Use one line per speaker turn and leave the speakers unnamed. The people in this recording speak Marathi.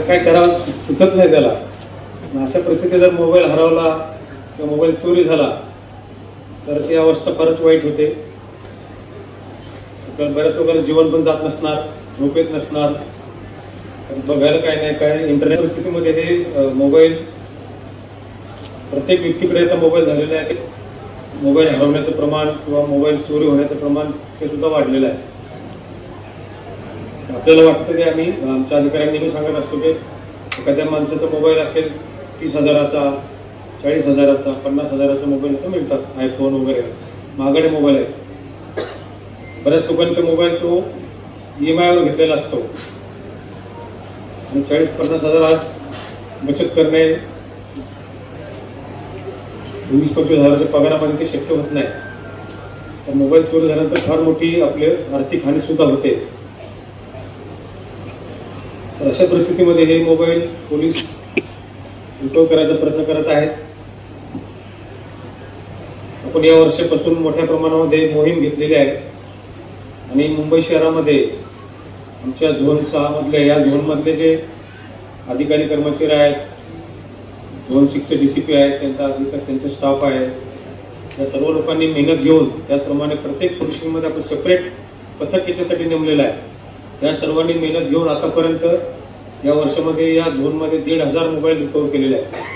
काय करावं सुचत नाही त्याला. अशा परिस्थितीत जर मोबाईल हरवला किंवा मोबाईल चोरी झाला तर ती अवस्था फारच वाईट होते. बऱ्याच लोकांना जीवन पण जात नसणार, झोप येत नसणार, बघायला काय नाही काय. इंटरनेट परिस्थितीमध्ये हे मोबाईल प्रत्येक व्यक्तीकडे आता मोबाईल झालेला आहे. मोबाईल हरवण्याचं प्रमाण किंवा मोबाईल चोरी होण्याचं प्रमाण हे सुद्धा वाढलेलं आहे. आपल्याला वाटतं की आम्ही आमच्या अधिकाऱ्यांनी नेहमी सांगत असतो की एखाद्या माणसाचा मोबाईल असेल 30,000चा, 40,000चा, 50,000चा मोबाईल आता मिळतात. आयफोन वगैरे महागडे मोबाईल आहेत. बऱ्याच लोकांचे मोबाईल तो EMI वर घेतलेला असतो आणि 40-50 हजार आज बचत करणे 20-25 हजाराच्या पगारामध्ये ते शक्य होत नाही. तर मोबाईल चोरी झाल्यानंतर फार मोठी आपली आर्थिक हानी सुद्धा होते. तर अशा परिस्थितीमध्ये हे मोबाईल पोलीस रिकव्हर करायचा प्रयत्न करत आहेत. आपण या वर्षापासून मोठ्या प्रमाणामध्ये मोहीम घेतलेली आहे आणि मुंबई शहरामध्ये आमच्या झोन 6 मधले या झोन मधले जे अधिकारी कर्मचारी आहेत, झोन 6चे DCP आहेत, त्यांचा स्टाफ आहे, या सर्व लोकांनी मेहनत घेऊन त्याचप्रमाणे प्रत्येक पोलिसिंगमध्ये आपण सेपरेट पथक याच्यासाठी नेमलेलं आहे. या सर्वांनी मेहनत घेऊन आतापर्यंत या वर्षामध्ये या झोनमध्ये 1,500 मोबाईल रिकव्हर केलेले आहेत.